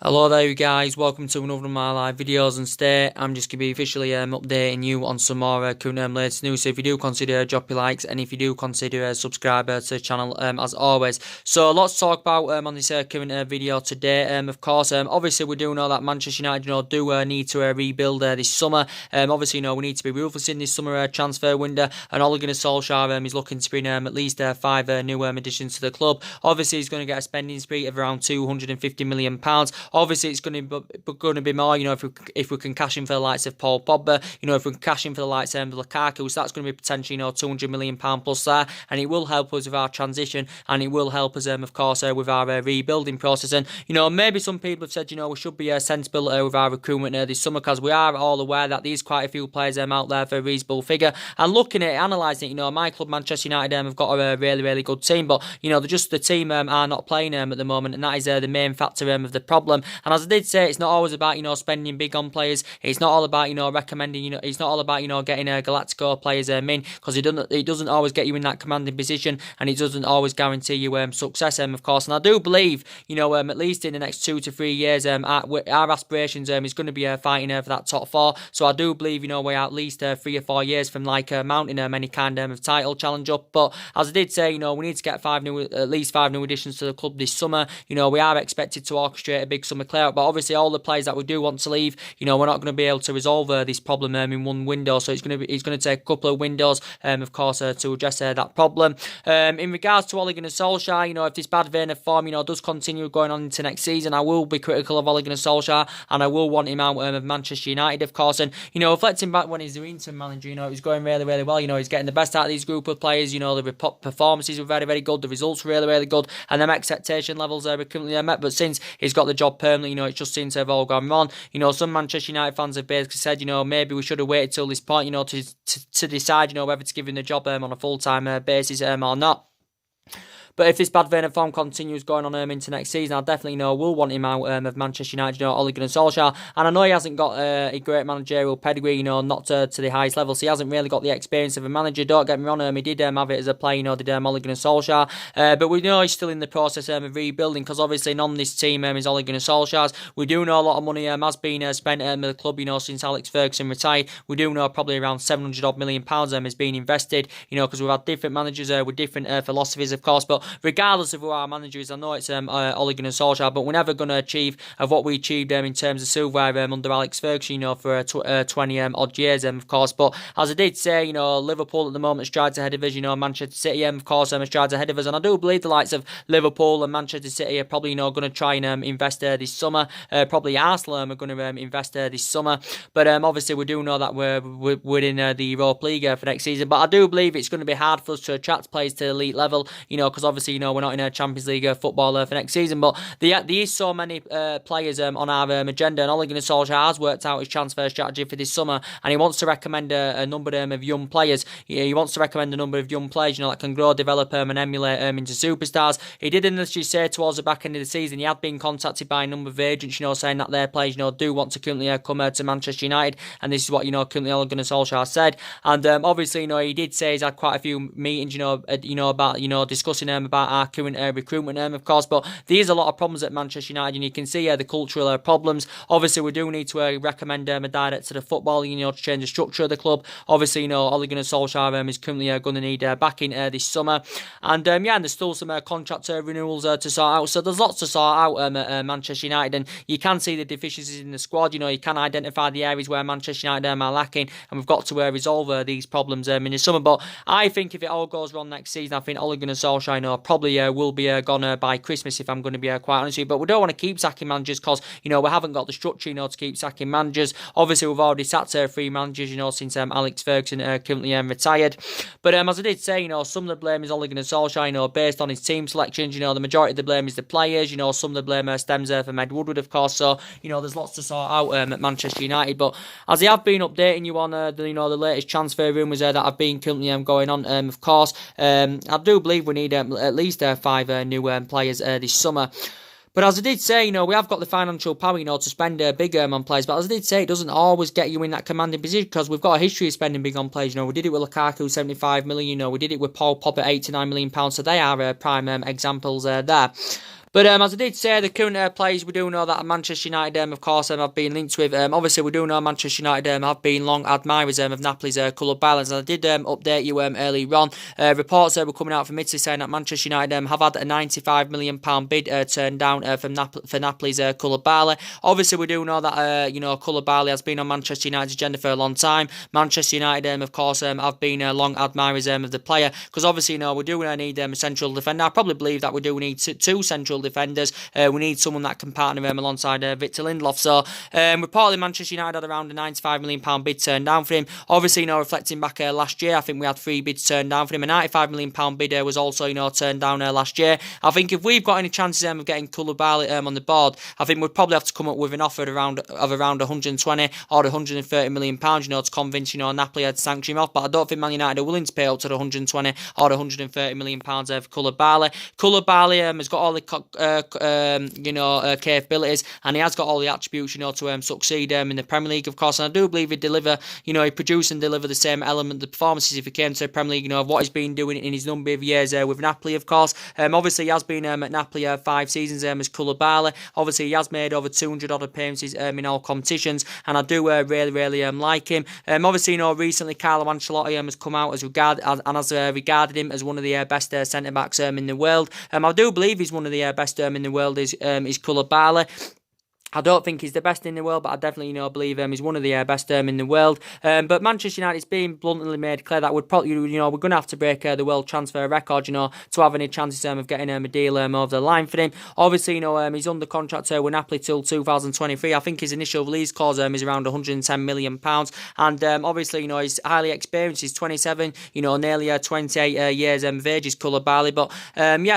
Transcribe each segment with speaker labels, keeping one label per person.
Speaker 1: Hello there you guys, welcome to another of my live videos, and today I'm just going to be officially updating you on some more current latest news. So if you do consider dropping likes, and if you do consider subscribe to the channel as always. So lots to talk about on this current video today. Of course, obviously we do know that Manchester United do need to rebuild this summer. Obviously we need to be ruthless in this summer transfer window, and Ole Gunnar Solskjaer is looking to bring at least 5 new additions to the club. Obviously he's going to get a spending spree of around £250 million. Obviously, it's going to be more, if we can cash in for the likes of Paul Pogba, if we can cash in for the likes of Lukaku, so that's going to be potentially, £200 million plus there, and it will help us with our transition, and it will help us, of course, with our rebuilding process. And, maybe some people have said, we should be sensible with our recruitment this summer, because we are all aware that there's quite a few players out there for a reasonable figure, and looking at it, analysing it, my club, Manchester United, have got a really, really good team, but, the team are not playing at the moment, and that is the main factor of the problem. And as I did say, it's not always about, spending big on players. It's not all about, recommending, it's not all about, getting Galactico players in, because it doesn't always get you in that commanding position, and it doesn't always guarantee you success, of course. And I do believe, at least in the next 2 to 3 years, our aspirations is going to be fighting for that top 4. So I do believe, we're at least 3 or 4 years from mounting any kind of title challenge up. But as I did say, we need to get at least 5 new additions to the club this summer. We are expected to orchestrate a big summer clear out, but obviously all the players that we do want to leave, we're not going to be able to resolve this problem in one window. So it's going to take a couple of windows, of course, to address that problem. In regards to Ole Gunnar Solskjaer, if this bad vein of form, does continue going on into next season, I will be critical of Ole Gunnar Solskjaer, and I will want him out of Manchester United, of course. And reflecting back when he's the interim manager, it was going really, really well. He's getting the best out of these group of players. The performances were very, very good. The results were really, really good, and them expectation levels were currently met. But since he's got the job permanently, it just seems to have all gone wrong. Some Manchester United fans have basically said, maybe we should have waited till this point, to decide, whether to give him the job on a full-time basis or not. But if this bad vein of form continues going on into next season, I definitely will want him out of Manchester United, Ole Gunnar Solskjaer. And I know he hasn't got a great managerial pedigree, not to the highest level, so he hasn't really got the experience of a manager. Don't get me wrong, he did have it as a player, did Ole Gunnar Solskjaer. But we know he's still in the process of rebuilding, because obviously on this team is Ole Gunnar Solskjaer's. We do know a lot of money has been spent at the club, since Alex Ferguson retired. We do know probably around £700 million has been invested, because we've had different managers with different philosophies, of course. But regardless of who our manager is, I know it's Ole Gunnar Solskjaer, but we're never going to achieve of what we achieved in terms of silverware under Alex Ferguson, for 20 odd years, of course. But as I did say, Liverpool at the moment strides ahead of us. Manchester City, of course, strides ahead of us, and I do believe the likes of Liverpool and Manchester City are probably going to try and invest this summer. Probably Arsenal are going to invest this summer, but obviously we do know that we're in the Europa League for next season. But I do believe it's going to be hard for us to attract players to the elite level, because obviously we're not in a Champions League football for next season. But there is so many players on our agenda, and Ole Gunnar Solskjaer has worked out his transfer strategy for this summer, and he wants to recommend a number of young players. He wants to recommend a number of young players, that can grow, develop and emulate into superstars. He did initially say towards the back end of the season he had been contacted by a number of agents, saying that their players, do want to currently come to Manchester United, and this is what currently Ole Gunnar Solskjaer said. And obviously, he did say he's had quite a few meetings, about discussing about our current recruitment, of course. But there's a lot of problems at Manchester United, and you can see the cultural problems. Obviously, we do need to recommend a director to the football, to change the structure of the club. Obviously, Ole Gunnar Solskjaer is currently going to need backing this summer, and and there's still some contract renewals to sort out. So there's lots to sort out at Manchester United, and you can see the deficiencies in the squad. You can identify the areas where Manchester United are lacking, and we've got to resolve these problems in the summer. But I think if it all goes wrong next season, I think Ole Gunnar Solskjaer probably will be gone by Christmas, if I'm going to be quite honest with you. But we don't want to keep sacking managers, because we haven't got the structure to keep sacking managers. Obviously we've already sacked 3 managers since Alex Ferguson currently retired. But as I did say, some of the blame is Ole Gunnar Solskjaer, based on his team selections. The majority of the blame is the players. Some of the blame stems from Ed Woodward, of course. So there's lots to sort out at Manchester United. But as I have been updating you on the latest transfer rumours that have been currently going on, of course, I do believe we need at least 5 new players this summer. But as I did say, we have got the financial power, to spend big on players. But as I did say, it doesn't always get you in that commanding position, because we've got a history of spending big on players. We did it with Lukaku, 75 million. We did it with Paul Pogba, £89 million. So they are prime examples there. But as I did say, the current players, we do know that Manchester United, of course, have been linked with. Obviously, we do know Manchester United have been long admirers of Napoli's colour balance. And I did update you earlier on. Reports were coming out from Italy saying that Manchester United have had a £95 million bid turned down for Napoli's Koulibaly. Obviously, we do know that Koulibaly has been on Manchester United's agenda for a long time. Manchester United, of course, have been long admirers of the player, because obviously, we do need a central defender. I probably believe that we do need two central defenders. We need someone that can partner alongside Victor Lindelof. So reportedly Manchester United had around a £95 million bid turned down for him. Obviously, reflecting back last year, I think we had 3 bids turned down for him. A £95 million bid was also turned down last year. I think if we've got any chances of getting Koulibaly on the board, I think we'd probably have to come up with an offer around 120 or 130 million pounds, to convince Napoli to sanction him off. But I don't think Man United are willing to pay up to the 120 or 130 million pounds for Koulibaly. Koulibaly has got all the capabilities, and he has got all the attributes to succeed in the Premier League, of course. And I do believe he'd deliver, he produce and deliver the same element, the performances if he came to the Premier League, of what he's been doing in his number of years with Napoli, of course. Obviously, he has been at Napoli 5 seasons as Koulibaly. Obviously, he has made over 200 odd appearances in all competitions, and I do really like him. Obviously, recently Carlo Ancelotti has come out as regarded him as one of the best centre backs in the world. I do believe he's one of the best in the world is Koulibaly. I don't think he's the best in the world, but I definitely, believe he's one of the best in the world. But Manchester United's been bluntly made clear that we're probably, we're going to have to break the world transfer record, to have any chances of getting a deal over the line for him. Obviously, he's under contract with Napoli till 2023. I think his initial release clause is around £110 million. And obviously, he's highly experienced. He's 27, nearly 28 years of age is Koulibaly. But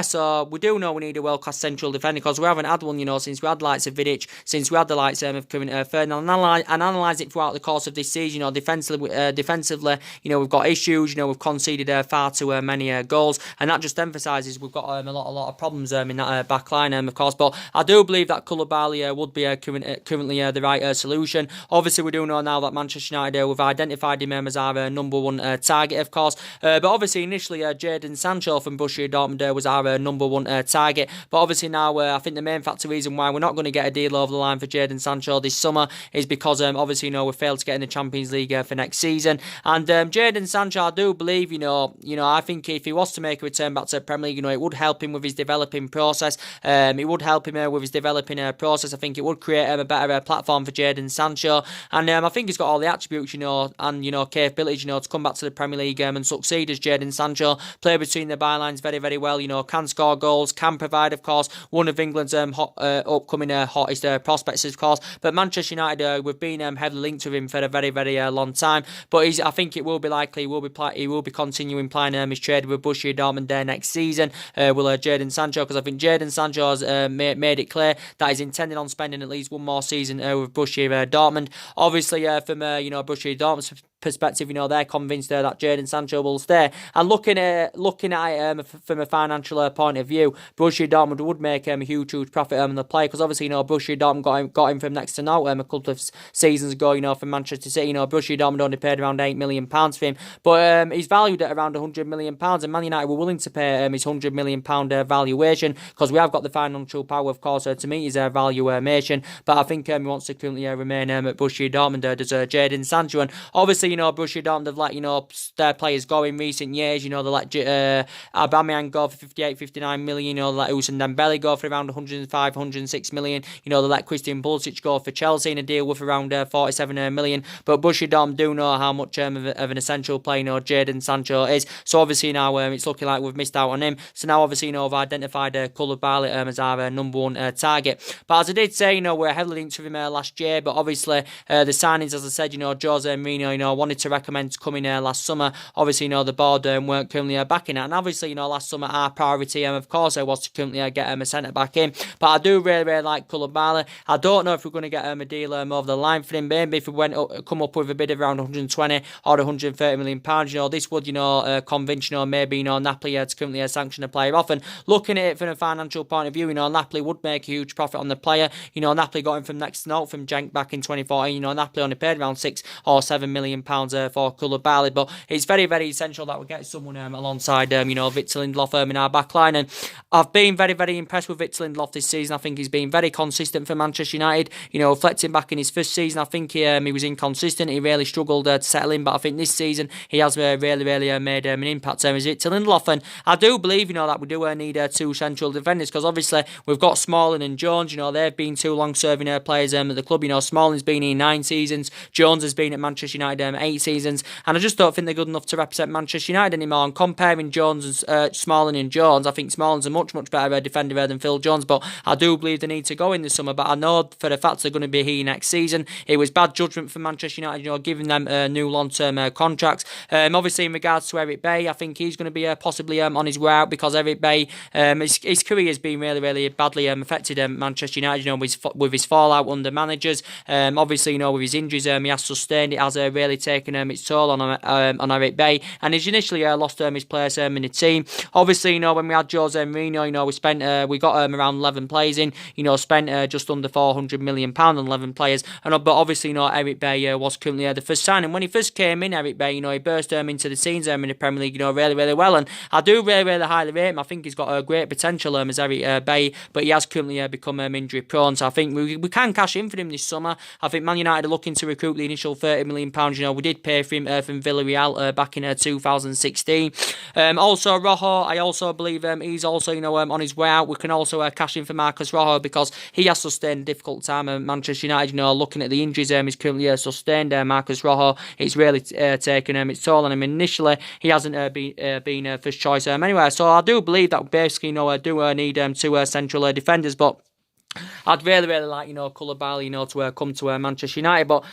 Speaker 1: so we do know we need a world-class central defender, because we haven't had one, since we had the likes of Vidic, since we had the likes of Kevin Ferdinand, and analyse it throughout the course of this season. Defensively, we've got issues. We've conceded far too many goals, and that just emphasises we've got a lot of problems in that back line, of course. But I do believe that Koulibaly would be currently the right solution. Obviously, we do know now that Manchester United we've identified him as our number one target, of course. But obviously, initially, Jadon Sancho from Borussia Dortmund was our number one target. But obviously now, I think the main reason why we're not going to get a deal over the line for Jadon Sancho this summer is because obviously we failed to get in the Champions League for next season. And Jadon Sancho, I do believe I think if he was to make a return back to the Premier League, it would help him with his developing process. It would help him with his developing process. I think it would create a better platform for Jadon Sancho, and I think he's got all the attributes and capabilities to come back to the Premier League and succeed as Jadon Sancho. Play between the bylines very well. Can score goals, can provide, of course, one of England's upcoming hottest prospects, of course. But Manchester United, we've been heavily linked with him for a very long time. But I think it will be likely he will be continuing playing his trade with Borussia Dortmund next season. Jadon Sancho, because I think Jadon Sancho has made it clear that he's intending on spending at least one more season with Borussia Dortmund. Obviously, from Borussia Dortmund's perspective, they're convinced that Jadon Sancho will stay. And looking at it from a financial point of view, Borussia Dortmund would make a huge profit on the player, because obviously Borussia Dortmund got him from next to now a couple of seasons ago. From Manchester City, Borussia Dortmund only paid around £8 million for him, but he's valued at around £100 million, and Man United were willing to pay his £100 million valuation, because we have got the financial power, of course, to meet his valuation. But I think he wants to currently remain at Borussia Dortmund as Jadon Sancho. And obviously, Borussia Dortmund have let, their players go in recent years. They let Aubameyang go for 58-59 million. They let Ousmane Dembele go for around 105-106 million. They let Christian Pulisic go for Chelsea in a deal with around 47 million. But Borussia Dortmund do know how much of an essential player Jadon Sancho is. So obviously now it's looking like we've missed out on him. So now obviously we've identified Koulibaly as our number one target. But as I did say, we're heavily linked with him last year. But obviously the signings, as I said, Jose Mourinho, wanted to recommend coming last summer. Obviously, the board weren't currently backing it. And obviously, last summer our priority, of course, was to currently get a centre back in. But I do really like Koulibaly. I don't know if we're going to get a deal over the line for him. Maybe if we come up with a bid of around 120 or 130 million pounds, this would, convince, maybe, Napoli to currently sanction a player off. And looking at it from a financial point of view, Napoli would make a huge profit on the player. Napoli got him from next to note from Genk back in 2014. Napoli only paid around £6 or £7 million for Koulibaly, but it's very, very essential that we get someone alongside, Victor Lindelof in our backline. And I've been very, very impressed with Victor Lindelof this season. I think he's been very consistent for Manchester United. Reflecting back in his first season, I think he was inconsistent. He really struggled to settle in, but I think this season he has really, really made an impact as Victor Lindelof. And I do believe, that we do need two central defenders, because obviously we've got Smalling and Jones. They've been two long-serving players at the club. Smalling's been here 9 seasons. Jones has been at Manchester United 8 seasons. And I just don't think they're good enough to represent Manchester United anymore. And comparing Smalling and Jones, I think Smalling's a much, much better defender than Phil Jones. But I do believe they need to go in the summer. But I know for the fact they're going to be here next season. It was bad judgment for Manchester United, giving them new long-term contracts. Obviously, in regards to Eric Bailly, I think he's going to be possibly on his way out, because Eric Bailly, his career has been really, really badly affected Manchester United, with his fallout under managers. Obviously, with his injuries he has sustained, it has really taken its toll on Eric Bailly, and he's initially lost his place in the team. Obviously, when we had Jose Mourinho, we got around 11 players in, spent just under £400 million on 11 players, but obviously, Eric Bailly was currently the first signing. When he first came in, Eric Bailly, he burst into the scenes in the Premier League, really, really well, and I do really, really highly rate him. I think he's got a great potential as Eric Bailly, but he has currently become injury prone, so I think we can cash in for him this summer. I think Man United are looking to recruit the initial £30 million. We did pay for him from Villarreal back in 2016. Also, Rojo, I also believe he's also on his way out. We can also cash in for Marcos Rojo, because he has sustained a difficult time at Manchester United. Looking at the injuries he's currently sustained, Marcos Rojo, it's really taken its toll on him. Initially, he hasn't been first choice anyway. So I do believe that basically, do need two central defenders, but I'd really, really like, Koulibaly, to come to Manchester United. But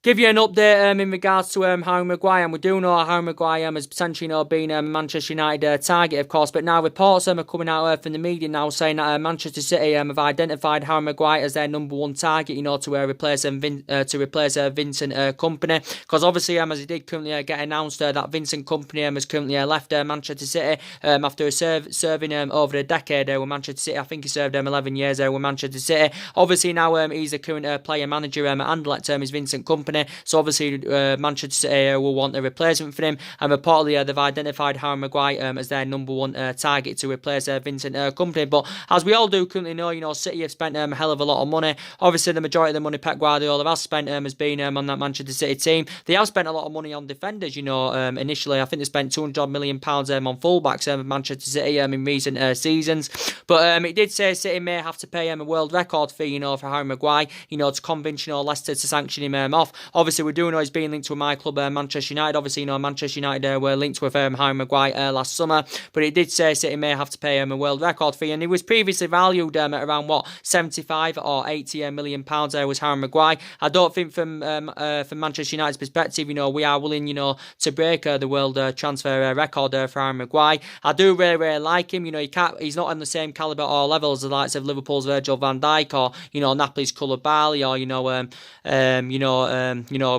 Speaker 1: give you an update in regards to Harry Maguire, and we do know Harry Maguire has potentially been a Manchester United target, of course, but now reports are coming out from the media now saying that Manchester City have identified Harry Maguire as their number 1 target, to replace Vincent Kompany, because obviously as it did currently get announced that Vincent Kompany has currently left Manchester City after serving over a decade with Manchester City. I think he served 11 years with Manchester City. Obviously now he's the current player manager at Anderlecht, is Vincent Kompany. So obviously Manchester City will want a replacement for him, and reportedly they've identified Harry Maguire as their number 1 target to replace Vincent Kompany. But as we all do currently know, City have spent a hell of a lot of money. Obviously the majority of the money Pep Guardiola has spent has been on that Manchester City team. They have spent a lot of money on defenders. Initially I think they spent £200 million on fullbacks Manchester City in recent seasons. But it did say City may have to pay a world record fee, for Harry Maguire, to convince Leicester to sanction him off. Obviously, we do know he's being linked to my club, Manchester United. Obviously, Manchester United were linked with Harry Maguire last summer, but it did say City may have to pay him a world record fee, and he was previously valued at around 75 or 80 million pounds. Was Harry Maguire. I don't think from Manchester United's perspective, we are willing, to break the world transfer record for Harry Maguire. I do really, really like him. He's not on the same calibre or level as the likes of Liverpool's Virgil van Dijk, or Napoli's Koulibaly, or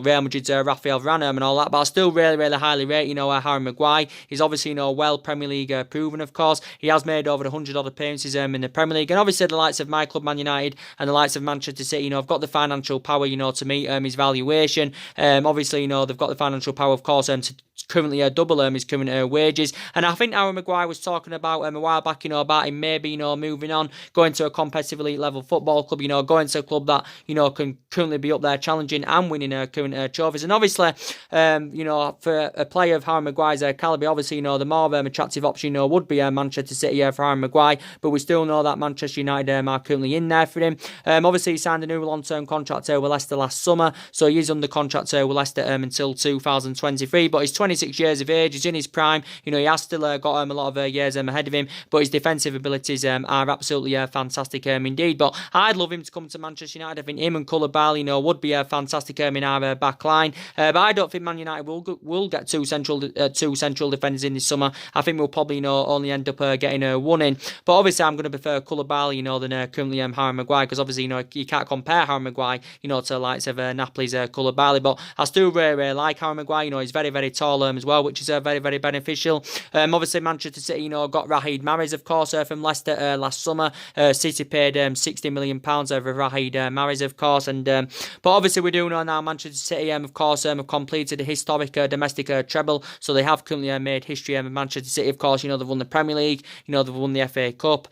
Speaker 1: Real Madrid's Rafael Varane and all that, but I still really, really highly rate, Harry Maguire. He's obviously, well Premier League proven, of course. He has made over 100 odd appearances in the Premier League, and obviously the likes of my club, Man United, and the likes of Manchester City, have got the financial power, to meet his valuation. Obviously, they've got the financial power, of course, to currently double his current wages. And I think Harry Maguire was talking about a while back, about him maybe, moving on, going to a competitive elite level football club, going to a club that, can currently be up there challenging and winning current trophies. And obviously, for a player of Harry Maguire's calibre, obviously, the more attractive option, would be Manchester City for Harry Maguire. But we still know that Manchester United are currently in there for him. Obviously, he signed a new long-term contract with Leicester last summer, so he is under contract with Leicester until 2023. But he's 26 years of age, he's in his prime. He has still got a lot of years ahead of him, but his defensive abilities are absolutely fantastic indeed. But I'd love him to come to Manchester United. I think him and Koulibaly, would be fantastic in our back line. But I don't think Man United will get two central defenders in this summer. I think we'll probably only end up getting one in. But obviously, I'm going to prefer Koulibaly, than currently Harry Maguire, because obviously, you can't compare Harry Maguire, to the likes of Napoli's Koulibaly. But I still really, really like Harry Maguire. He's very, very tall. all as well, which is very, very beneficial. Obviously, Manchester City, got Riyad Mahrez, of course, from Leicester last summer. City paid £60 million for Riyad Mahrez, of course. And but obviously, we do know now Manchester City, of course, have completed a historic domestic treble. So they have currently made history. Manchester City, of course, they've won the Premier League. They've won the FA Cup.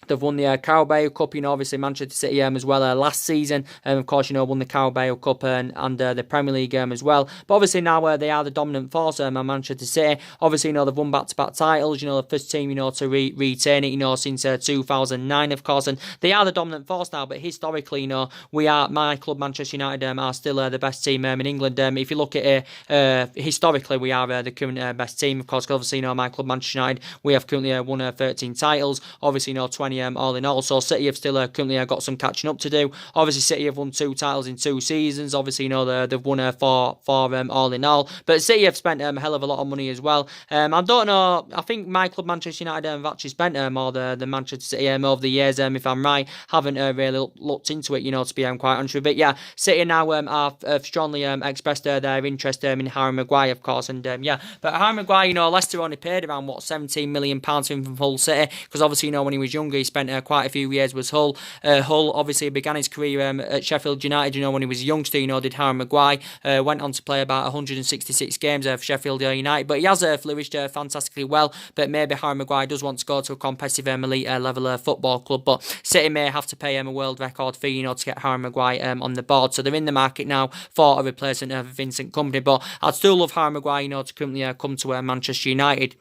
Speaker 1: They've won the Carabao Cup, obviously Manchester City as well last season. Of course, won the Carabao Cup and the Premier League as well. But obviously now they are the dominant force, Manchester City. Obviously, they've won back-to-back titles. The first team, to retain it, since 2009, of course. And they are the dominant force now. But historically, my club, Manchester United, are still the best team in England. If you look at it, historically, we are the current best team, of course. Obviously, my club, Manchester United, we have currently won 13 titles. Obviously, 20 all in all. So City have still currently got some catching up to do. Obviously, City have won 2 titles in 2 seasons. Obviously, they've won 4 all in all. But City have spent a hell of a lot of money as well. I don't know. I think my club, Manchester United, have actually spent more than Manchester City over the years. If I'm right, haven't really looked into it. To be quite honest with it. But yeah, City now have strongly expressed their interest in Harry Maguire, of course. And but Harry Maguire, Leicester only paid around £17 million for him from Hull City, because obviously, when he was younger, he spent quite a few years with Hull. Hull obviously began his career at Sheffield United, when he was a youngster, did Harry Maguire. Went on to play about 166 games for Sheffield United, but he has flourished fantastically well. But maybe Harry Maguire does want to go to a competitive elite level football club, but City may have to pay him a world record fee, to get Harry Maguire on the board. So they're in the market now for a replacement of Vincent Kompany, but I'd still love Harry Maguire, to currently come to Manchester United.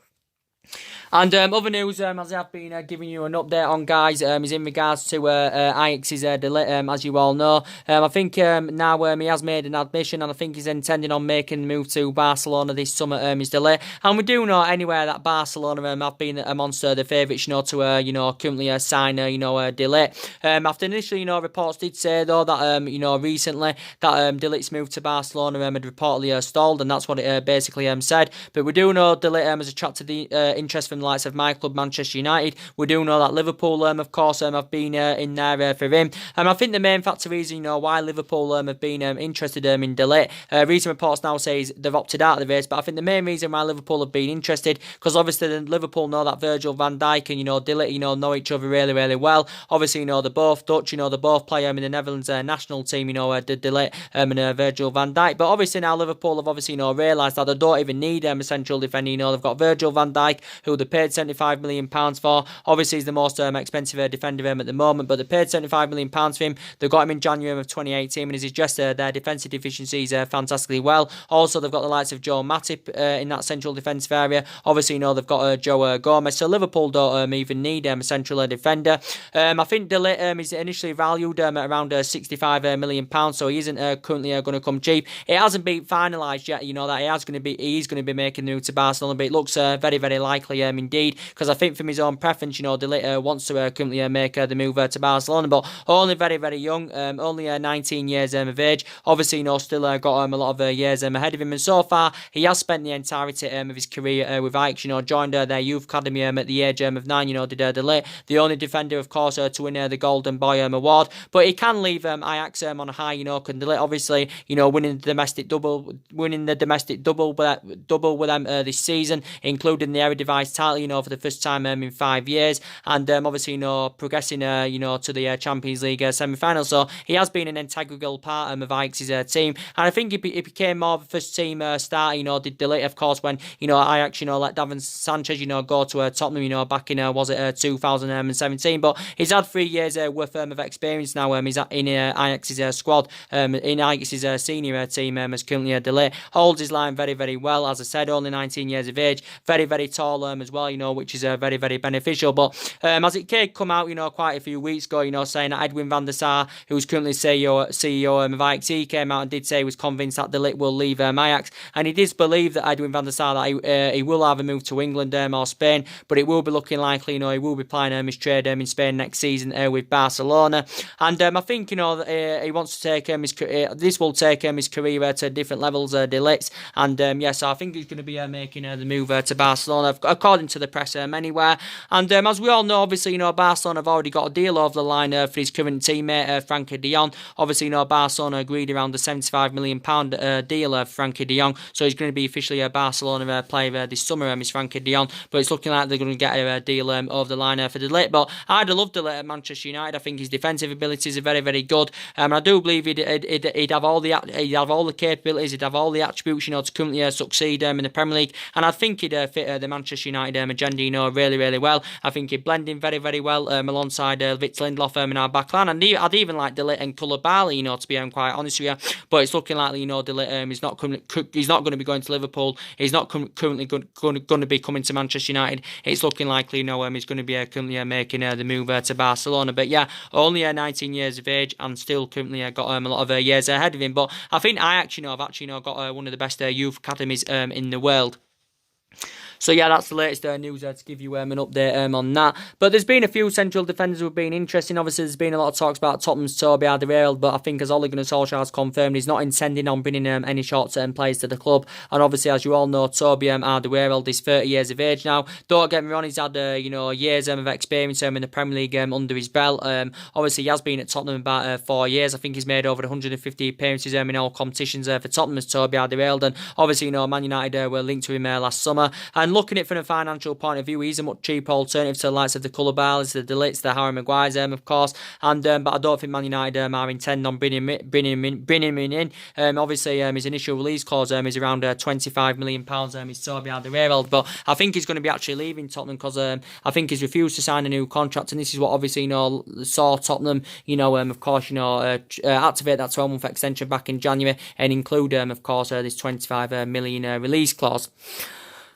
Speaker 1: And other news, as I've been giving you an update on, guys, is in regards to Ajax's De Ligt, as you all know. I think now he has made an admission, and I think he's intending on making the move to Barcelona this summer, is De Ligt. And we do know anywhere that Barcelona have been amongst the favourites, to currently sign, De Ligt. After initially, reports did say, though, that, recently, that De Ligt's move to Barcelona had reportedly stalled, and that's what it basically said. But we do know De Ligt has attracted the interest from the likes of my club, Manchester United. We do know that Liverpool, of course, have been in there for him. I think the main factor is, why Liverpool have been interested in De Ligt. Recent reports now say they've opted out of the race, but I think the main reason why Liverpool have been interested, because obviously Liverpool know that Virgil van Dijk and, De Ligt, know each other really, really well. Obviously, they're both Dutch, they both play in the Netherlands national team, De Ligt and Virgil van Dijk. But obviously now Liverpool have obviously, realised that they don't even need a central defender. They've got Virgil van Dijk, who they paid £75 million for. Obviously, he's the most expensive defender at the moment, but they paid £75 million for him. They got him in January of 2018, and he's addressed their defensive deficiencies fantastically well. Also, they've got the likes of Joe Matip in that central defensive area. Obviously, they've got Joe Gomez, so Liverpool don't even need a central defender. I think De Ligt is initially valued at around £65 million, so he isn't currently going to come cheap. It hasn't been finalised yet, that he is going to be making the move to Barcelona, but it looks very, very likely indeed, because I think from his own preference, De Ligt wants to currently make the move to Barcelona, but only very, very young, only 19 years of age. Obviously, still got a lot of years ahead of him, and so far he has spent the entirety of his career with Ajax. Joined their youth academy at the age of 9. Did De Ligt, the only defender, of course, to win the Golden Boy award, but he can leave Ajax on a high. Can De Ligt obviously winning the domestic double with them this season, including the Eredivisie title, for the first time in 5 years, and obviously, progressing, to the Champions League semi-final. So he has been an integral part of Ajax's team, and I think he became more of a first team starter, did De Ligt, of course, when, Ajax, let Davinson Sanchez, go to Tottenham, back in, 2017, but he's had 3 years worth of experience now. He's in Ajax's squad, in Ajax's senior team, as currently De Ligt. Holds his line very, very well, as I said, only 19 years of age, very, very tall as well, which is very, very beneficial. But as it did come out, quite a few weeks ago, saying that Edwin van der Sar, who's currently CEO of Ajax, he came out and did say he was convinced that De Ligt will leave Ajax, and he does believe that Edwin van der Sar, that he will either move to England or Spain, but it will be looking likely, he will be playing his trade in Spain next season with Barcelona. And I think, he wants to take this will take his career to different levels, De Ligt, and so I think he's going to be making the move to Barcelona. According to the press anywhere. And as we all know, obviously, Barcelona have already got a deal over the line for his current teammate, Frankie de Jong. Obviously, Barcelona agreed around the £75 million deal for Frankie de Jong, so he's going to be officially a Barcelona player this summer, is Frankie de Jong. But it's looking like they're going to get a deal over the line for De Ligt. But I'd have loved De Ligt at Manchester United. I think his defensive abilities are very, very good. I do believe he'd have all the capabilities, he'd have all the attributes, to currently succeed in the Premier League. And I think he'd fit the Manchester United agenda, really, really well. I think he'd blend in very, very well alongside Victor Lindelof in our backline. And I'd even like De Ligt and Koulibaly, to be quite honest with you. But it's looking like, De Ligt he's not going to be going to Liverpool. He's not currently going to be coming to Manchester United. It's looking likely, he's going to be currently making the move to Barcelona. But yeah, only 19 years of age and still currently got a lot of years ahead of him. But I think I've actually got one of the best youth academies in the world. So yeah, that's the latest news to give you an update on that. But there's been a few central defenders who have been interesting. Obviously, there's been a lot of talks about Tottenham's Toby Alderweireld, but I think as Ole Gunnar Solskjaer has confirmed, he's not intending on bringing any short-term players to the club. And obviously, as you all know, Toby Alderweireld is 30 years of age now. Don't get me wrong, he's had years of experience in the Premier League under his belt. Obviously, he has been at Tottenham about 4 years. I think he's made over 150 appearances in all competitions for Tottenham as Toby Alderweireld. And obviously, Man United were linked to him last summer. And looking at it from a financial point of view, he's a much cheaper alternative to the likes of the Koulibalys, the De Ligts, the Harry Maguires, of course. And but I don't think Man United are intending on bringing him in. Obviously, his initial release clause is around £25 million. He's Toby Alderweireld, but I think he's going to be actually leaving Tottenham because I think he's refused to sign a new contract, and this is what obviously saw Tottenham, of course, activate that 12-month extension back in January and include, of course, this £25 million release clause.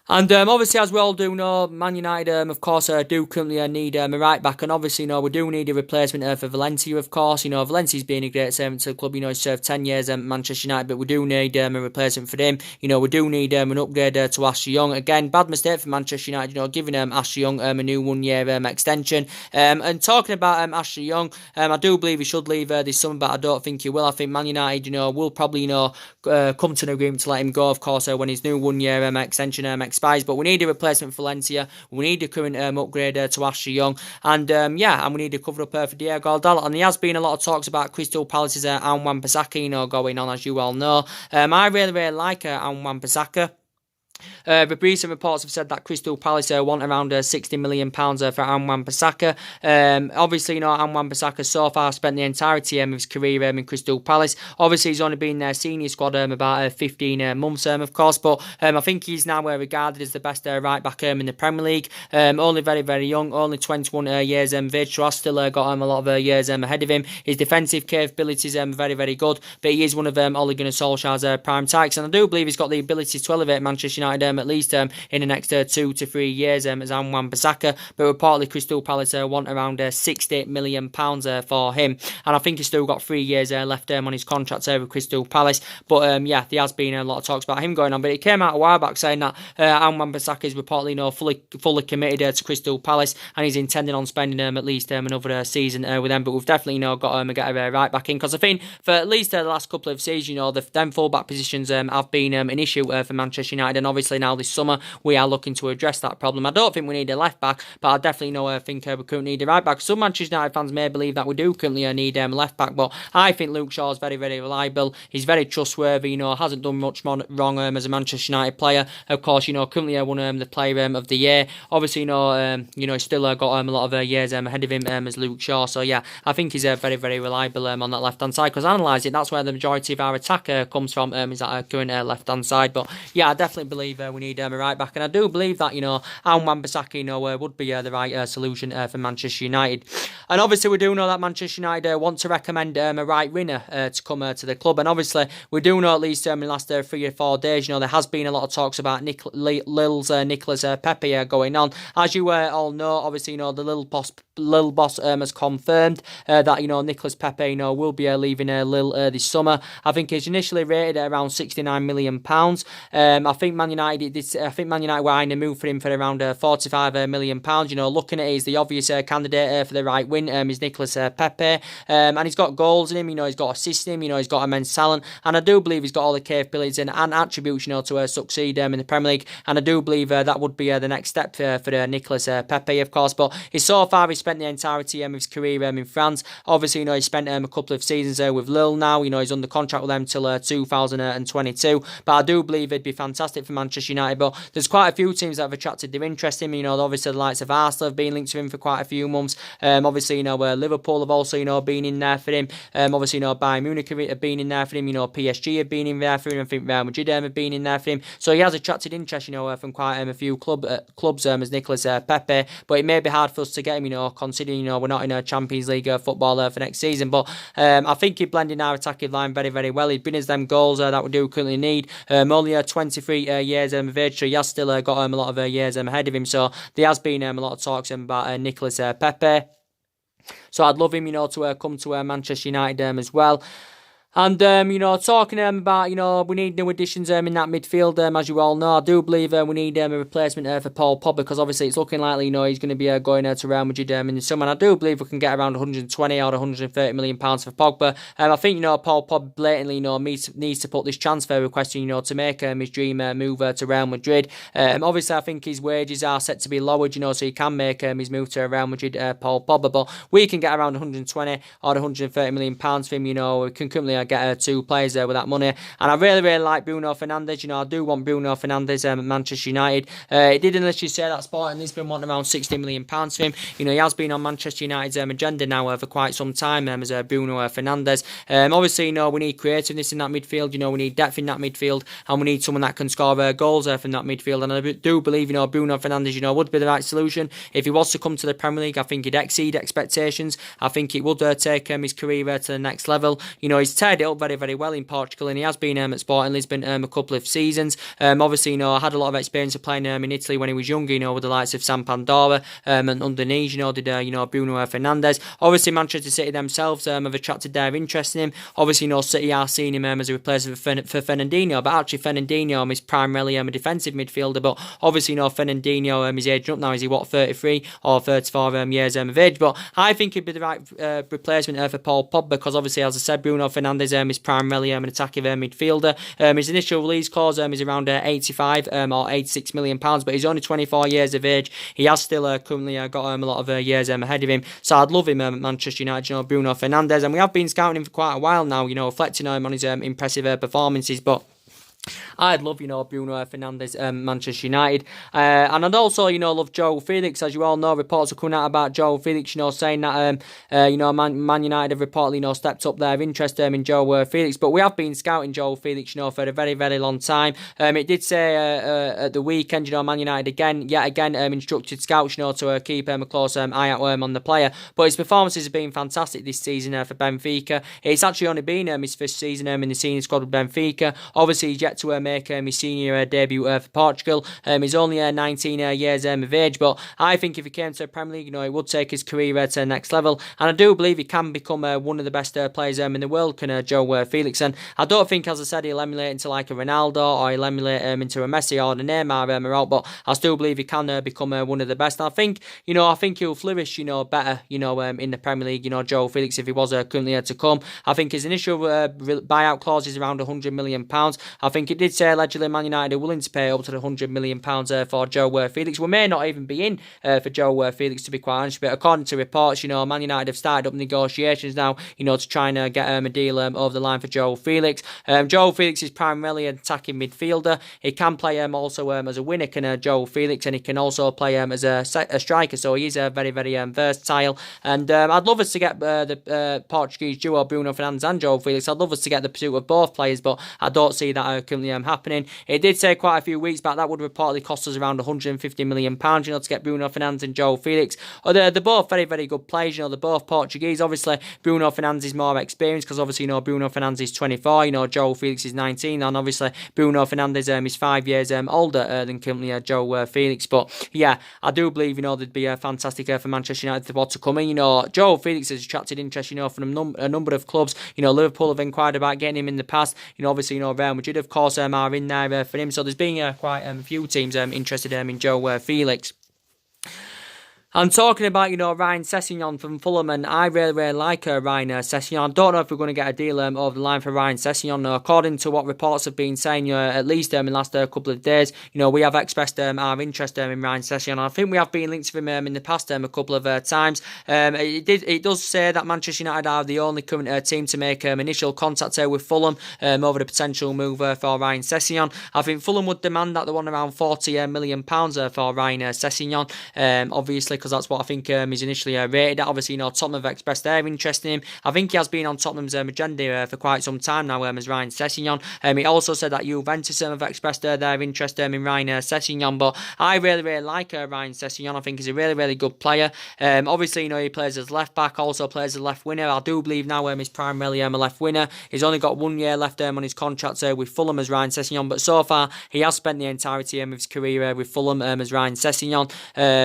Speaker 1: And obviously, as we all do know, Man United, of course, do currently need a right back. And obviously, we do need a replacement for Valencia, of course. Valencia's been a great servant to the club. He served 10 years at Manchester United, but we do need a replacement for him. We do need an upgrade to Ashley Young. Again, bad mistake for Manchester United, giving Ashley Young a new 1 year extension. And talking about Ashley Young, I do believe he should leave this summer, but I don't think he will. I think Man United, will probably, come to an agreement to let him go, of course, when his new 1 year extension expires. But we need a replacement for Valencia. We need a current upgrade to Ashley Young. And and we need to cover up for Diego Dalot. And there has been a lot of talks about Crystal Palace's Aaron Wan-Bissaka, going on, as you all know. I really, really like Aaron Wan-Bissaka. The recent reports have said that Crystal Palace want around £60 million for Aaron Wan-Bissaka. Obviously, Aaron Wan-Bissaka so far spent the entirety of his career in Crystal Palace. Obviously, he's only been their senior squad about 15 months, of course, but I think he's now regarded as the best right back in the Premier League. Only very, very young, only 21 years of age, so I've still got a lot of years ahead of him. His defensive capabilities are very, very good, but he is one of Ole Gunnar Solskjaer's prime targets, and I do believe he's got the ability to elevate Manchester United at least in the next 2 to 3 years as Aaron Wan-Bissaka. But reportedly Crystal Palace want around £68 million for him, and I think he's still got 3 years left on his contract with Crystal Palace. But there has been a lot of talks about him going on, but it came out a while back saying that Aaron Wan-Bissaka is reportedly fully committed to Crystal Palace, and he's intending on spending at least another season with them. But we've definitely got to get a right back in, because I think for at least the last couple of seasons, them full-back positions have been an issue for Manchester United, and obviously now this summer we are looking to address that problem. I don't think we need a left back, but I definitely think we currently need a right back. Some Manchester United fans may believe that we do currently need a left back, but I think Luke Shaw is very, very reliable. He's very trustworthy, hasn't done much wrong as a Manchester United player. Of course, currently won the player of the year. Obviously, he's still got a lot of years ahead of him as Luke Shaw. So yeah, I think he's very, very reliable on that left hand side, because I analyse it, that's where the majority of our attack comes from, is that current left hand side. But yeah, I definitely believe we need a right back, and I do believe that Aaron Wan-Bissaka would be the right solution for Manchester United. And obviously we do know that Manchester United want to recommend a right winger to come to the club, and obviously we do know at least in the last 3 or 4 days there has been a lot of talks about Lille's Nicolas Pepe going on. As you all know, obviously the Lille boss has confirmed that Nicolas Pepe will be leaving Lille this summer. I think he's initially rated at around £69 million. I think Man United, I think Man United were in a move for him for around £45 million. You know, looking at it, he's the obvious candidate for the right win. He's Nicolas Pepe, and he's got goals in him. You know, he's got assists in him. You know, he's got immense talent, and I do believe he's got all the capabilities and attributes, you know, to succeed in the Premier League. And I do believe that would be the next step for Nicolas Pepe, of course. But so far, he's spent the entirety of his career in France. Obviously, you know, he spent a couple of seasons with Lille now. You know, he's under contract with them till 2022. But I do believe it'd be fantastic for Manchester United. But there's quite a few teams that have attracted their interest in him. You know, obviously the likes of Arsenal have been linked to him for quite a few months. Obviously, you know, Liverpool have also, you know, been in there for him. Obviously, you know, Bayern Munich have been in there for him. You know, PSG have been in there for him. I think Real Madrid have been in there for him. So he has attracted interest, you know, from quite a few clubs as Nicolas Pepe. But it may be hard for us to get him, you know, considering, you know, we're not in a Champions League football for next season. But I think he'd blend in our attacking line very, very well. He'd bring us them goals that we do currently need. Only 23 years of age, so he has still got a lot of years ahead of him. So there has been a lot of talks about Nicolas Pepe. So I'd love him, you know, to come to Manchester United as well. And, you know, talking about, you know, we need new additions in that midfield, as you all know. I do believe we need a replacement for Paul Pogba, because obviously it's looking likely, you know, he's going to be going to Real Madrid in the summer. And I do believe we can get around 120 or 130 million pounds for Pogba. I think, you know, Paul Pogba blatantly, you know, needs to put this transfer request in, you know, to make his dream move to Real Madrid. Obviously, I think his wages are set to be lowered, you know, so he can make his move to Real Madrid, Paul Pogba. But we can get around 120 or 130 million pounds for him, you know. We can currently get two players there with that money. And I really, really like Bruno Fernandes. You know, I do want Bruno Fernandes at Manchester United. It did initially say that Sporting Lisbon want around £60 million for him. You know, he has been on Manchester United's agenda now for quite some time as Bruno Fernandes. Obviously, you know, we need creativeness in that midfield. You know, we need depth in that midfield, and we need someone that can score goals from that midfield. And I do believe, you know, Bruno Fernandes, you know, would be the right solution. If he was to come to the Premier League, I think he'd exceed expectations. I think it would take his career to the next level. You know, he's tied it up very, very well in Portugal, and he has been at Sporting Lisbon a couple of seasons. Obviously, you know, I had a lot of experience of playing in Italy when he was younger, you know, with the likes of Sam Pandora and underneath, you know, did you know, Bruno Fernandes. Obviously, Manchester City themselves have attracted their interest in him. Obviously, you know, City are seeing him as a replacement for Fernandinho, but actually Fernandinho is primarily a defensive midfielder. But obviously, you know, Fernandinho is aging up now. Is he 33 or 34 years of age? But I think he'd be the right replacement for Paul Pogba, because obviously, as I said, Bruno Fernandes is primarily an attacking midfielder. His initial release clause is around 85 or 86 million pounds, but he's only 24 years of age. He has still currently got a lot of years ahead of him. So I'd love him at Manchester United, you know, Bruno Fernandes, and we have been scouting him for quite a while now, you know, reflecting on his impressive performances. But I'd love, you know, Bruno Fernandes, Manchester United. And I'd also, you know, love João Felix. As you all know, reports are coming out about João Felix, you know, saying that, you know, Man United have reportedly, you know, stepped up their interest in João Felix. But we have been scouting João Felix, you know, for a very, very long time. It did say at the weekend, you know, Man United yet again instructed scouts, you know, to keep a close eye out on the player. But his performances have been fantastic this season for Benfica. It's actually only been his first season in the senior squad with Benfica. Obviously, he's yet to make his senior debut for Portugal. He's only 19 years of age, but I think if he came to the Premier League, you know, he would take his career to the next level. And I do believe he can become one of the best players in the world, can João Felix. And I don't think, as I said, he'll emulate into like a Ronaldo, or he'll emulate into a Messi or the Neymar, but I still believe he can become one of the best. And I think, you know, he'll flourish, you know, better, you know, in the Premier League, you know, João Felix, if he was currently to come. I think his initial buyout clause is around £100 million. I think it did say allegedly Man United are willing to pay up to the £100 million for João Felix. We may not even be in for João Felix, to be quite honest, but according to reports, you know, Man United have started up negotiations now, you know, to try and get a deal over the line for João Felix. João Felix is primarily an attacking midfielder. He can play also as a winger, can João Felix, and he can also play as a striker, so he is very, very versatile. And I'd love us to get the Portuguese duo Bruno Fernandes and João Felix. I'd love us to get the pursuit of both players, but I don't see that currently happening. It did say quite a few weeks back that would reportedly cost us around £150 million, you know, to get Bruno Fernandes and João Felix. They're both very, very good players, you know, they're both Portuguese. Obviously, Bruno Fernandes is more experienced, because obviously, you know, Bruno Fernandes is 24, you know, João Felix is 19, and obviously Bruno Fernandes is 5 years older than currently João Felix. But yeah, I do believe, you know, there'd be a fantastic for Manchester United to come in. You know, João Felix has attracted interest, you know, from a number of clubs. You know, Liverpool have inquired about getting him in the past. You know, obviously, you know, Real Madrid, of course, course, are in there for him. So there's been quite a few teams interested in Joe Felix. I'm talking about, Ryan Sessegnon from Fulham, and I really like Ryan Sessegnon. I don't know if we're going to get a deal over the line for Ryan Sessegnon. According to what reports have been saying, at least in the last couple of days, we have expressed our interest in Ryan Sessegnon. I think we have been linked with him in the past a couple of times. It does say that Manchester United are the only current team to make initial contact with Fulham over the potential move for Ryan Sessegnon. I think Fulham would demand that they want around £40 million for Ryan Sessegnon, obviously, because that's what I think he's initially rated at. Obviously, Tottenham have expressed their interest in him. I think he has been on Tottenham's agenda for quite some time now as Ryan Sessegnon. He also said that Juventus have expressed their interest in Ryan Sessegnon, but I really like Ryan Sessegnon. I think he's a really good player. Obviously, he plays as left back, also plays as left winger. I do believe now he's primarily a left winger. He's only got 1 year left on his contract with Fulham as Ryan Sessegnon, but so far he has spent the entirety of his career with Fulham as Ryan Sessegnon.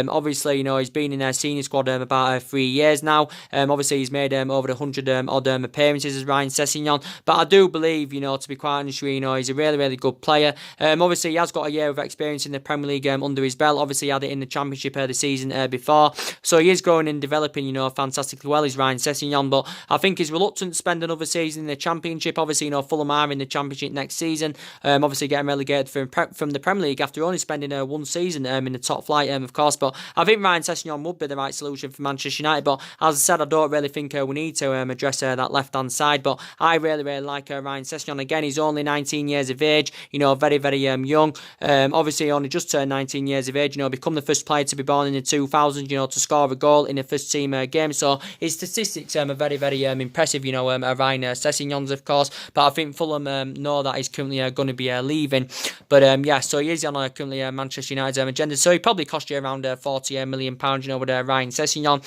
Speaker 1: Obviously, he's been in their senior squad about 3 years now. Obviously, he's made over 100 odd appearances as Ryan Sessegnon. But I do believe, to be quite honest, he's a really good player. Obviously, he has got a year of experience in the Premier League under his belt. Obviously, he had it in the Championship the season before. So he is growing and developing, fantastically well, is Ryan Sessegnon. But I think he's reluctant to spend another season in the Championship. Obviously, Fulham are in the Championship next season. Obviously, getting relegated from the Premier League after only spending one season in the top flight, of course. But I think Ryan Sessegnon would be the right solution for Manchester United. But as I said, I don't really think we need to address that left-hand side. But I really like Ryan Sessegnon. Again, he's only 19 years of age, very young. Obviously, only just turned 19 years of age, become the first player to be born in the 2000s, to score a goal in a first-team game. So his statistics are very impressive, Ryan Sessegnon's, of course. But I think Fulham know that he's currently going to be leaving. But so he is on currently Manchester United's agenda. So he probably cost you around £40 million, with Ryan Sessegnon.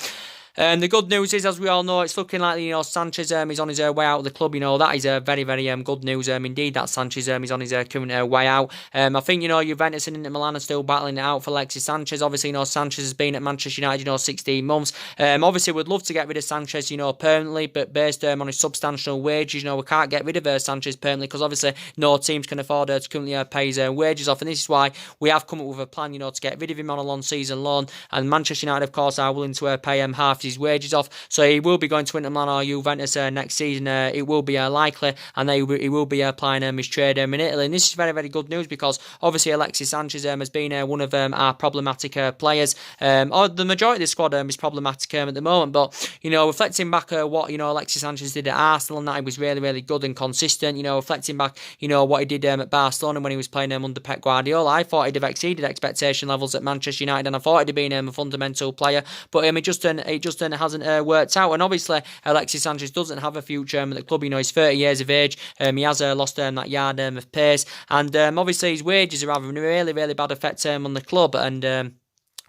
Speaker 1: The good news is, as we all know, it's looking like Sanchez is on his way out of the club. That is very good news indeed, that Sanchez is on his current way out. I think Juventus and Inter Milan are still battling it out for Alexis Sanchez. Obviously, Sanchez has been at Manchester United 16 months. Obviously, we'd love to get rid of Sanchez permanently, but based on his substantial wages, we can't get rid of Sanchez permanently, because obviously no teams can afford to currently pay his wages off, and this is why we have come up with a plan to get rid of him on a long season loan. And Manchester United, of course, are willing to pay him half his wages off, so he will be going to Inter Milan or Juventus next season. It will be likely, and he will be applying his trade in Italy. And this is very good news, because obviously Alexis Sanchez has been one of our problematic players. Or the majority of the squad is problematic at the moment. But reflecting back what Alexis Sanchez did at Arsenal, and that he was really good and consistent. Reflecting back what he did at Barcelona when he was playing under Pep Guardiola, I thought he'd have exceeded expectation levels at Manchester United, and I thought he'd have been a fundamental player. But it just hasn't worked out. And obviously Alexis Sanchez doesn't have a future at the club. He's 30 years of age. He has lost that yard of pace, and obviously his wages are having a really bad effect on the club. And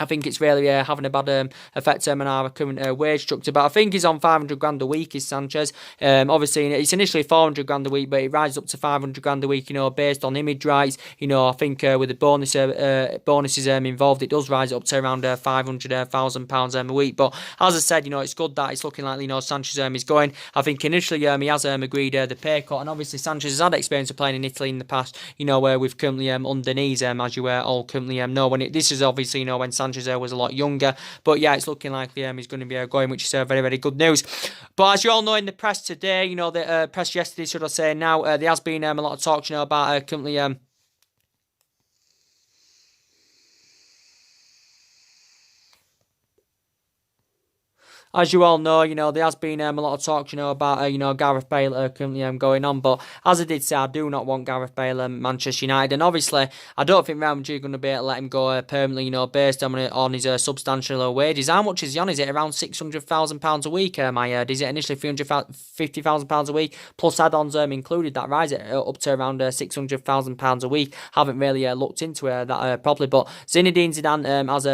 Speaker 1: I think it's really having a bad effect on our current wage structure. But I think he's on 500 grand a week, is Sanchez. Obviously, it's initially 400 grand a week, but it rises up to 500 grand a week, based on image rights. I think with the bonuses involved, it does rise up to around £500,000 a week. But as I said, it's good that it's looking like, Sanchez is going. I think initially he has agreed the pay cut, and obviously Sanchez has had experience of playing in Italy in the past, with currently underneath, as you all currently know. This is obviously, when Sanchez was a lot younger. But yeah, it's looking like he's going to be going, which is very good news. But as you all know, in the press today, the press yesterday, should I say now, there has been a lot of talk, about currently as you all know, there has been a lot of talk, about, Gareth Bale currently going on. But as I did say, I do not want Gareth Bale at Manchester United. And obviously, I don't think Real Madrid are going to be able to let him go permanently, based on his substantial wages. How much is he on? Is it around £600,000 a week, my heard? Is it initially £350,000 a week, plus add-ons included? That rise it up to around £600,000 a week. Haven't really looked into that properly. But Zinedine Zidane has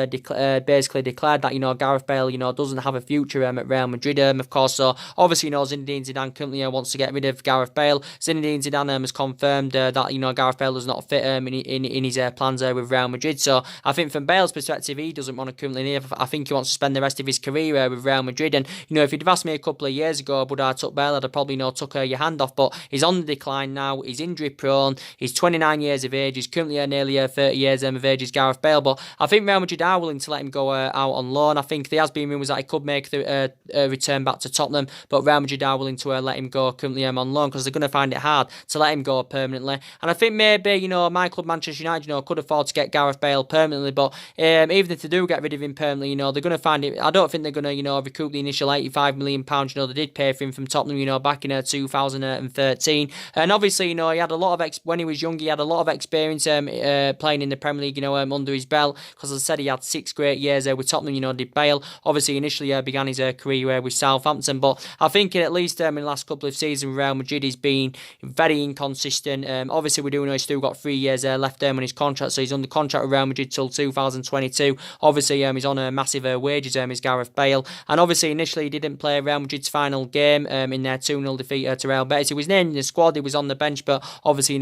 Speaker 1: basically declared that, Gareth Bale, doesn't have a future future at Real Madrid, of course. So obviously, Zinedine Zidane currently wants to get rid of Gareth Bale. Zinedine Zidane has confirmed that Gareth Bale does not fit in his plans with Real Madrid. So I think from Bale's perspective, he doesn't want to currently leave. I think he wants to spend the rest of his career with Real Madrid. And if you'd have asked me a couple of years ago, would I took Bale, I'd have probably took your hand off. But he's on the decline now. He's injury prone. He's 29 years of age. He's currently nearly 30 years of age as Gareth Bale. But I think Real Madrid are willing to let him go out on loan. I think there has been rumours that he could make the return back to Tottenham, but Real Madrid are willing to let him go currently on loan because they're going to find it hard to let him go permanently. And I think maybe my club Manchester United could afford to get Gareth Bale permanently, but even if they do get rid of him permanently, they're going to find it. I don't think they're going to recoup the initial £85 million they did pay for him from Tottenham back in 2013. And obviously he had a lot of when he was young, he had a lot of experience playing in the Premier League under his belt, because as I said, he had 6 great years with Tottenham. Did Bale obviously initially began his career with Southampton, but I think at least in the last couple of seasons Real Madrid he's been very inconsistent. Obviously we do know he's still got 3 years left on his contract, so he's under contract with Real Madrid till 2022. Obviously he's on a massive wages is Gareth Bale, and obviously initially he didn't play Real Madrid's final game in their 2-0 defeat to Real Betis. He was named in the squad, he was on the bench, but obviously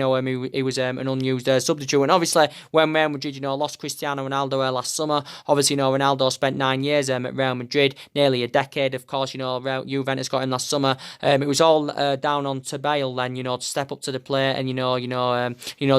Speaker 1: he was an unused substitute. And obviously when Real Madrid lost Cristiano Ronaldo last summer, obviously Ronaldo spent 9 years at Real Madrid, nearly a decade. Of course Juventus got him last summer. It was all down on to Bale then to step up to the plate and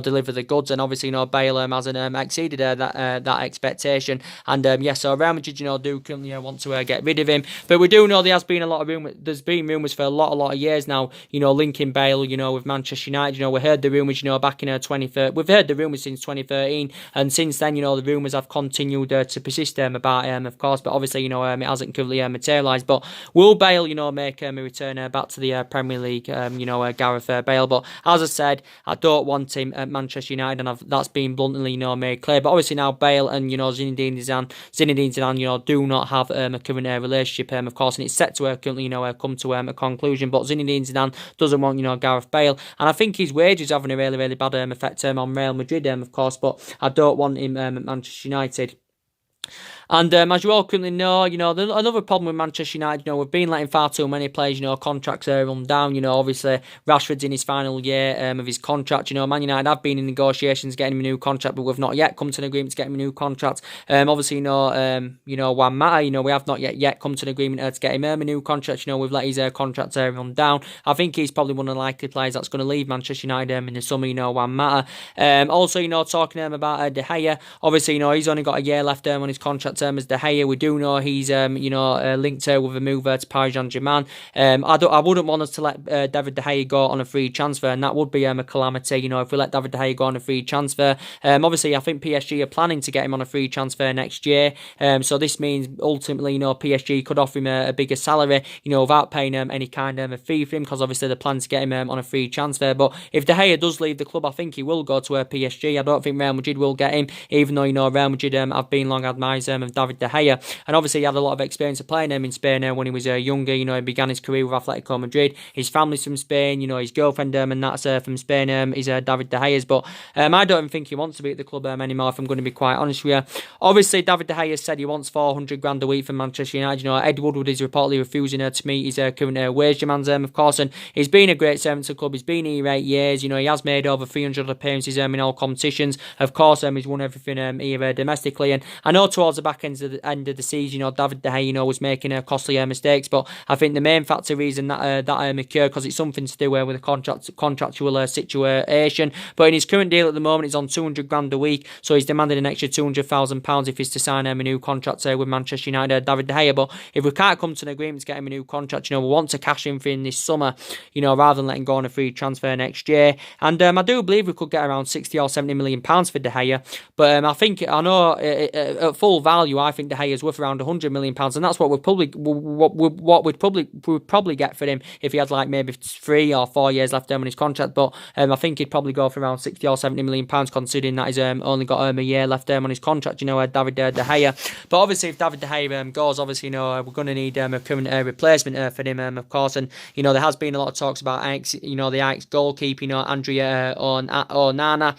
Speaker 1: deliver the goods. And obviously Bale hasn't exceeded that expectation. And so Real Madrid do currently want to get rid of him, but we do know there has been a lot of rumours. There's been rumours for a lot of years now linking Bale with Manchester United. We heard the rumours back in 2013. We've heard the rumours since 2013, and since then the rumours have continued to persist about of course, but obviously it hasn't currently materialised. But will Bale make a return back to the Premier League, Gareth Bale? But as I said, I don't want him at Manchester United, and that's been bluntly made clear. But obviously now Bale and Zinedine Zidane do not have a current relationship, of course, and it's set to currently come to a conclusion. But Zinedine Zidane doesn't want Gareth Bale, and I think his wages having a really bad effect on Real Madrid, of course. But I don't want him at Manchester United. And as you all currently know, another problem with Manchester United, we've been letting far too many players, contracts run down. Obviously Rashford's in his final year of his contract. Man United have been in negotiations getting him a new contract, but we've not yet come to an agreement to get him a new contract. Obviously, Juan Mata, we have not yet come to an agreement to get him a new contract. We've let his contract run down. I think he's probably one of the likely players that's going to leave Manchester United in the summer. Juan Mata. Also, talking about De Gea. Obviously, he's only got a year left on his contract as De Gea. We do know he's linked with a move to Paris Saint-Germain. I wouldn't want us to let David De Gea go on a free transfer, and that would be a calamity. If we let David De Gea go on a free transfer, obviously I think PSG are planning to get him on a free transfer next year. So this means ultimately PSG could offer him a bigger salary, without paying any kind of a fee for him, because obviously they plan to get him on a free transfer. But if De Gea does leave the club, I think he will go to PSG. I don't think Real Madrid will get him, even though Real Madrid have been long admirers of David De Gea, and obviously he had a lot of experience of playing in Spain when he was younger. He began his career with Atletico Madrid. His family's from Spain, his girlfriend and that's from Spain is David De Gea's. But I don't even think he wants to be at the club anymore, if I'm going to be quite honest with you. Obviously David De Gea said he wants 400 grand a week from Manchester United. Ed Woodward is reportedly refusing to meet his current wage demands, of course, and he's been a great servant to the club. He's been here 8 years. He has made over 300 appearances in all competitions. Of course, he's won everything here domestically, and I know towards the back end of the season, David De Gea, was making costly mistakes, but I think the main factor reason that occurred, because it's something to do with the contractual situation. But in his current deal at the moment, he's on 200 grand a week, so he's demanded an extra £200,000 if he's to sign a new contract with Manchester United, David De Gea. But if we can't come to an agreement to get him a new contract, we want to cash him for him this summer, rather than letting go on a free transfer next year. And I do believe we could get around 60 or 70 million pounds for De Gea, but I know at full value, I think De Gea is worth around 100 million pounds, and that's what we'd probably get for him if he had maybe 3 or 4 years left on his contract. But I think he'd probably go for around 60 or 70 million pounds, considering that he's only got a year left on his contract. David De Gea. But obviously, if David De Gea goes, obviously we're going to need a current replacement for him, of course. And there has been a lot of talks about Ajax, the Ajax goalkeeper, Andrea Onana.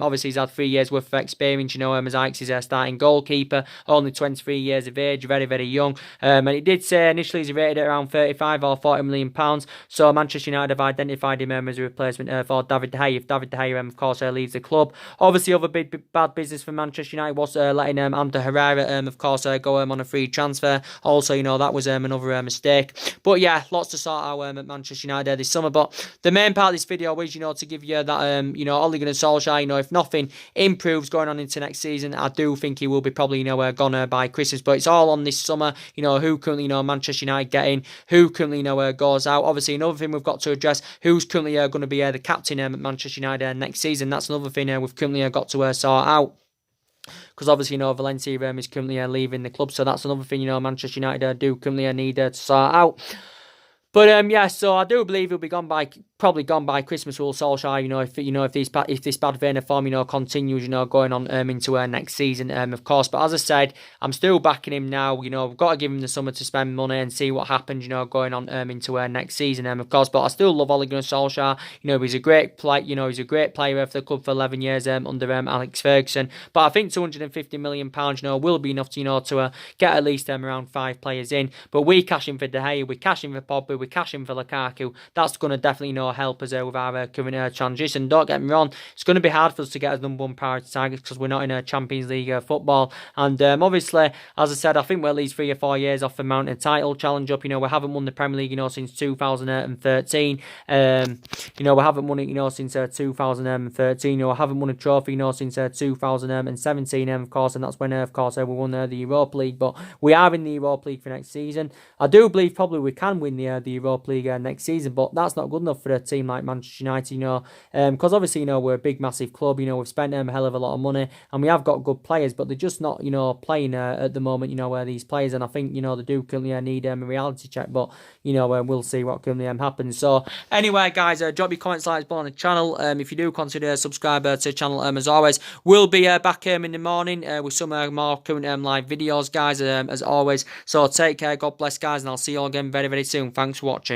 Speaker 1: Obviously he's had 3 years worth of experience, as Ajax's starting goalkeeper. keeper, only 23 years of age, very, very young. And it did say initially he's rated at around 35 or 40 million pounds. So Manchester United have identified him as a replacement for David De Gea. If David De Gea, of course, leaves the club. Obviously, other big bad business for Manchester United was letting Ander Herrera, of course, go on a free transfer. Also, that was another mistake. But yeah, lots to sort out at Manchester United this summer. But the main part of this video is, to give you that, Ole Gunnar Solskjaer, if nothing improves going on into next season, I do think he will be probably, gone by Christmas. But it's all on this summer, who currently, Manchester United getting, who currently, goes out. Obviously, another thing we've got to address, who's currently going to be the captain at Manchester United next season. That's another thing we've currently got to sort out. Because obviously, Valencia is currently leaving the club. So that's another thing, Manchester United do currently need to sort out. But yeah, so I do believe he'll be probably gone by Christmas. Will Solskjaer, if this bad vein of form, continues, going on into next season, of course. But as I said, I'm still backing him now. We've got to give him the summer to spend money and see what happens, going on into next season, of course. But I still love Ole Gunnar Solskjaer. He's a great he's a great player for the club for 11 years under Alex Ferguson. But I think £250 million, will be enough to get at least around 5 players in. But we cash in for De Gea, we cash in for Pogba, we cash in for Lukaku. That's going to definitely help us with our current transition. Don't get me wrong, it's going to be hard for us to get as number one priority targets because we're not in a Champions League football. And obviously, as I said, I think we're at least 3 or 4 years off the mountain title challenge up. We haven't won the Premier League, since 2013. We haven't won it, since 2013. I haven't won a trophy, since 2017, of course, and that's when, of course, we won the Europa League. But we are in the Europa League for next season. I do believe probably we can win the Europa League next season, but that's not good enough for a team like Manchester United, because obviously, we're a big, massive club, we've spent a hell of a lot of money, and we have got good players, but they're just not, playing at the moment, where these players, and I think, they do currently need a reality check, but, we'll see what currently happens. So, anyway, guys, drop your comments, likes below on the channel. If you do consider subscribe to the channel, as always, we'll be back in the morning with some more current live videos, guys, as always. So, take care, God bless, guys, and I'll see you all again very, very soon. Thanks for watching.